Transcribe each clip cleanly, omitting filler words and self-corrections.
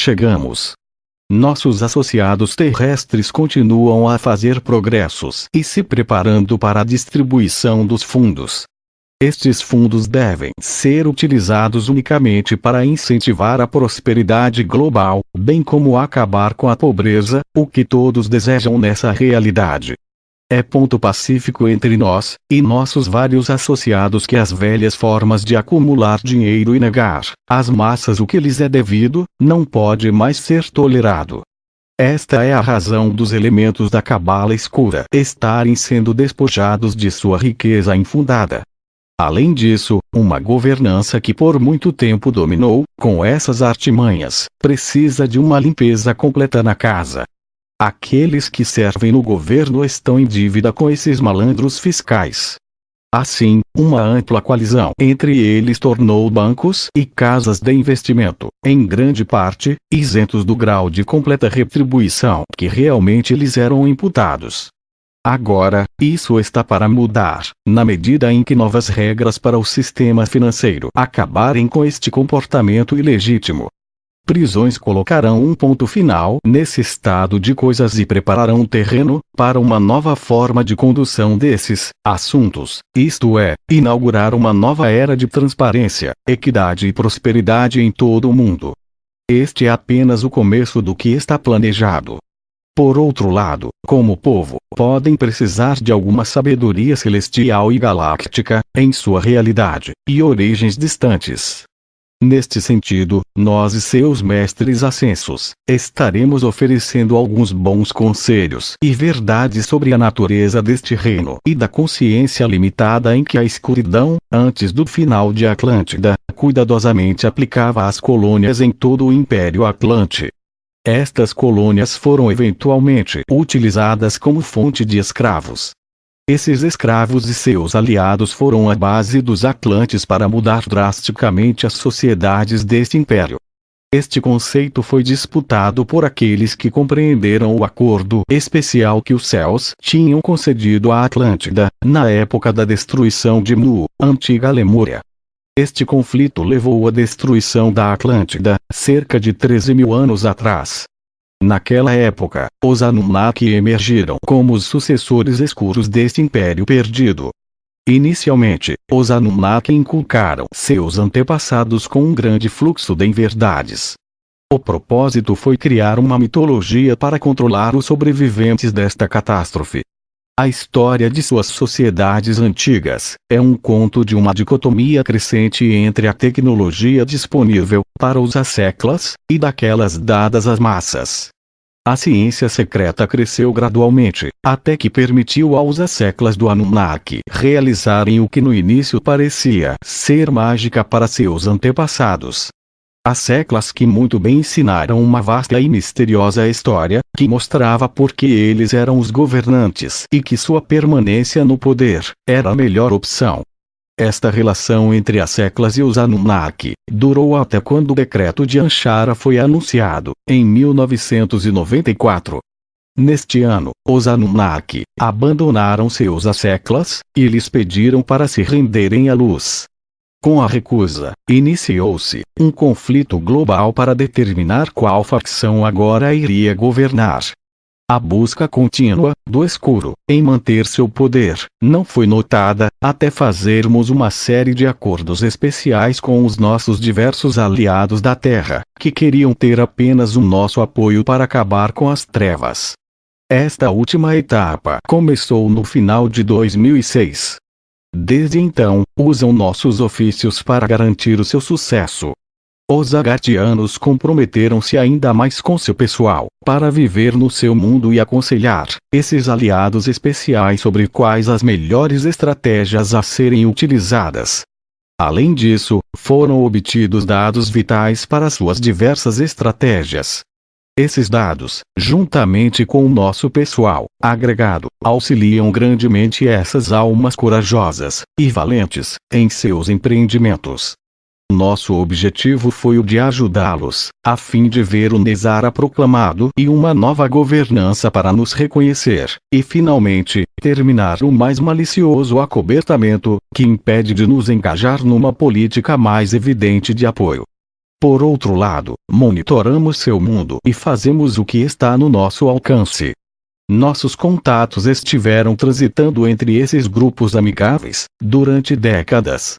chegamos. Nossos associados terrestres continuam a fazer progressos e se preparando para a distribuição dos fundos. Estes fundos devem ser utilizados unicamente para incentivar a prosperidade global, bem como acabar com a pobreza, o que todos desejam nessa realidade. É ponto pacífico entre nós e nossos vários associados que as velhas formas de acumular dinheiro e negar às massas o que lhes é devido, não pode mais ser tolerado. Esta é a razão dos elementos da cabala escura estarem sendo despojados de sua riqueza infundada. Além disso, uma governança que por muito tempo dominou, com essas artimanhas, precisa de uma limpeza completa na casa. Aqueles que servem no governo estão em dívida com esses malandros fiscais. Assim, uma ampla coalizão entre eles tornou bancos e casas de investimento, em grande parte, isentos do grau de completa retribuição que realmente lhes eram imputados. Agora, isso está para mudar, na medida em que novas regras para o sistema financeiro acabarem com este comportamento ilegítimo. Prisões colocarão um ponto final nesse estado de coisas e prepararão terreno para uma nova forma de condução desses assuntos, isto é, inaugurar uma nova era de transparência, equidade e prosperidade em todo o mundo. Este é apenas o começo do que está planejado. Por outro lado, como povo, podem precisar de alguma sabedoria celestial e galáctica, em sua realidade e origens distantes. Neste sentido, nós e seus mestres ascensos, estaremos oferecendo alguns bons conselhos e verdades sobre a natureza deste reino e da consciência limitada em que a escuridão, antes do final de Atlântida, cuidadosamente aplicava às colônias em todo o Império Atlante. Estas colônias foram eventualmente utilizadas como fonte de escravos. Esses escravos e seus aliados foram a base dos Atlantes para mudar drasticamente as sociedades deste império. Este conceito foi disputado por aqueles que compreenderam o acordo especial que os céus tinham concedido à Atlântida, na época da destruição de Mu, antiga Lemúria. Este conflito levou à destruição da Atlântida, cerca de 13.000 anos atrás. Naquela época, os Anunnaki emergiram como os sucessores escuros deste império perdido. Inicialmente, os Anunnaki inculcaram seus antepassados com um grande fluxo de inverdades. O propósito foi criar uma mitologia para controlar os sobreviventes desta catástrofe. A história de suas sociedades antigas é um conto de uma dicotomia crescente entre a tecnologia disponível para os asseclas e daquelas dadas às massas. A ciência secreta cresceu gradualmente, até que permitiu aos asseclas do Anunnaki realizarem o que no início parecia ser mágica para seus antepassados. Asseclas que muito bem ensinaram uma vasta e misteriosa história, que mostrava por que eles eram os governantes e que sua permanência no poder era a melhor opção. Esta relação entre Asseclas e os Anunnaki durou até quando o decreto de Anshara foi anunciado, em 1994. Neste ano, os Anunnaki abandonaram seus Asseclas e lhes pediram para se renderem à luz. Com a recusa, iniciou-se um conflito global para determinar qual facção agora iria governar. A busca contínua do escuro em manter seu poder não foi notada, até fazermos uma série de acordos especiais com os nossos diversos aliados da Terra, que queriam ter apenas o nosso apoio para acabar com as trevas. Esta última etapa começou no final de 2006. Desde então, usam nossos ofícios para garantir o seu sucesso. Os Agartianos comprometeram-se ainda mais com seu pessoal, para viver no seu mundo e aconselhar esses aliados especiais sobre quais as melhores estratégias a serem utilizadas. Além disso, foram obtidos dados vitais para suas diversas estratégias. Esses dados, juntamente com o nosso pessoal agregado, auxiliam grandemente essas almas corajosas e valentes em seus empreendimentos. Nosso objetivo foi o de ajudá-los, a fim de ver o Nezara proclamado e uma nova governança para nos reconhecer, e finalmente, terminar o mais malicioso acobertamento, que impede de nos engajar numa política mais evidente de apoio. Por outro lado, monitoramos seu mundo e fazemos o que está no nosso alcance. Nossos contatos estiveram transitando entre esses grupos amigáveis durante décadas.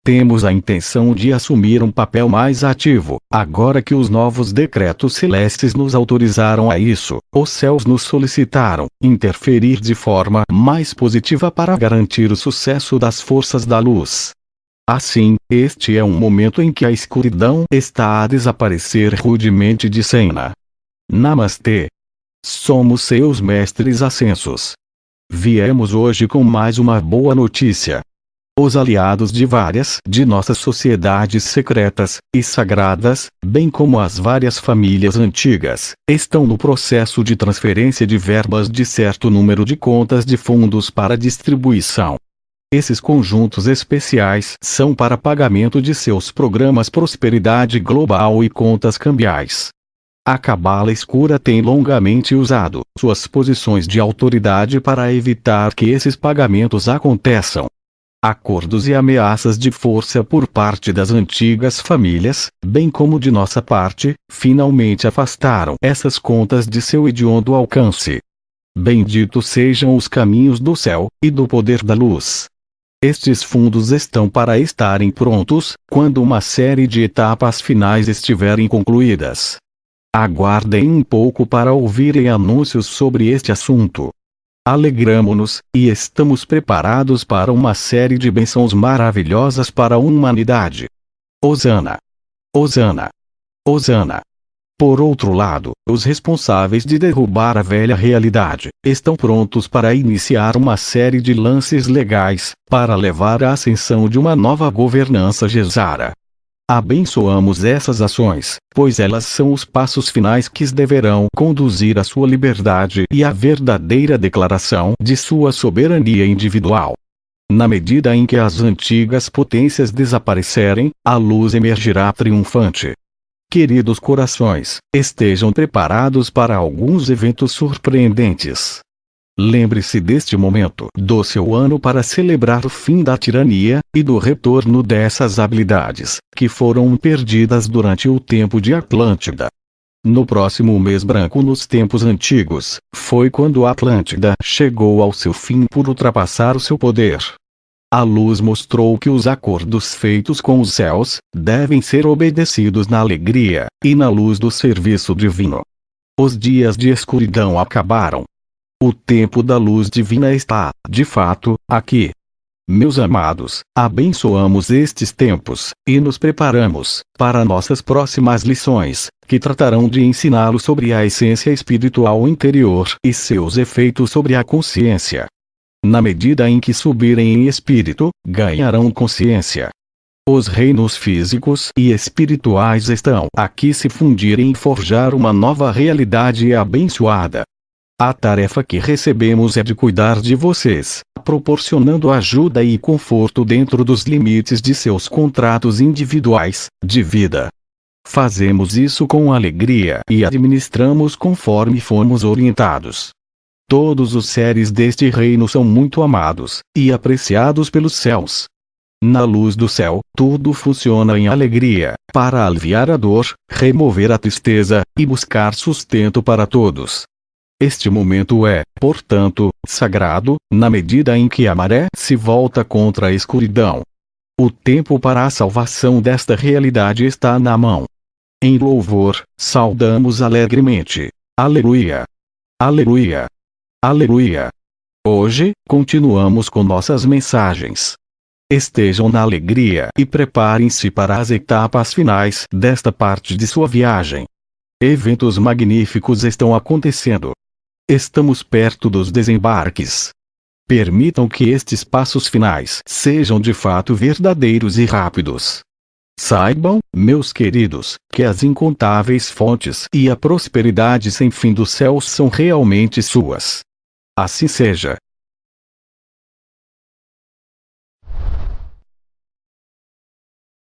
Temos a intenção de assumir um papel mais ativo, agora que os novos decretos celestes nos autorizaram a isso. Os céus nos solicitaram interferir de forma mais positiva para garantir o sucesso das forças da luz. Assim, este é um momento em que a escuridão está a desaparecer rudemente de cena. Namastê. Somos seus mestres ascensos. Viemos hoje com mais uma boa notícia. Os aliados de várias de nossas sociedades secretas e sagradas, bem como as várias famílias antigas, estão no processo de transferência de verbas de certo número de contas de fundos para distribuição. Esses conjuntos especiais são para pagamento de seus programas Prosperidade Global e contas cambiais. A Cabala Escura tem longamente usado suas posições de autoridade para evitar que esses pagamentos aconteçam. Acordos e ameaças de força por parte das antigas famílias, bem como de nossa parte, finalmente afastaram essas contas de seu hediondo alcance. Benditos sejam os caminhos do céu e do poder da luz. Estes fundos estão para estarem prontos, quando uma série de etapas finais estiverem concluídas. Aguardem um pouco para ouvirem anúncios sobre este assunto. Alegramo-nos, e estamos preparados para uma série de bênçãos maravilhosas para a humanidade. Hosana! Hosana! Hosana! Por outro lado, os responsáveis de derrubar a velha realidade estão prontos para iniciar uma série de lances legais para levar à ascensão de uma nova governança Gesara. Abençoamos essas ações, pois elas são os passos finais que deverão conduzir à sua liberdade e à verdadeira declaração de sua soberania individual. Na medida em que as antigas potências desaparecerem, a luz emergirá triunfante. Queridos corações, estejam preparados para alguns eventos surpreendentes. Lembre-se deste momento do seu ano para celebrar o fim da tirania e do retorno dessas habilidades que foram perdidas durante o tempo de Atlântida. No próximo mês branco nos tempos antigos, foi quando Atlântida chegou ao seu fim por ultrapassar o seu poder. A luz mostrou que os acordos feitos com os céus devem ser obedecidos na alegria e na luz do serviço divino. Os dias de escuridão acabaram. O tempo da luz divina está, de fato, aqui. Meus amados, abençoamos estes tempos, e nos preparamos para nossas próximas lições, que tratarão de ensiná-lo sobre a essência espiritual interior e seus efeitos sobre a consciência. Na medida em que subirem em espírito, ganharão consciência. Os reinos físicos e espirituais estão aqui se fundirem e forjar uma nova realidade abençoada. A tarefa que recebemos é de cuidar de vocês, proporcionando ajuda e conforto dentro dos limites de seus contratos individuais de vida. Fazemos isso com alegria e administramos conforme fomos orientados. Todos os seres deste reino são muito amados e apreciados pelos céus. Na luz do céu, tudo funciona em alegria, para aliviar a dor, remover a tristeza e buscar sustento para todos. Este momento é, portanto, sagrado, na medida em que a maré se volta contra a escuridão. O tempo para a salvação desta realidade está na mão. Em louvor, saudamos alegremente. Aleluia! Aleluia! Aleluia! Hoje, continuamos com nossas mensagens. Estejam na alegria e preparem-se para as etapas finais desta parte de sua viagem. Eventos magníficos estão acontecendo. Estamos perto dos desembarques. Permitam que estes passos finais sejam de fato verdadeiros e rápidos. Saibam, meus queridos, que as incontáveis fontes e a prosperidade sem fim dos céus são realmente suas. Assim seja,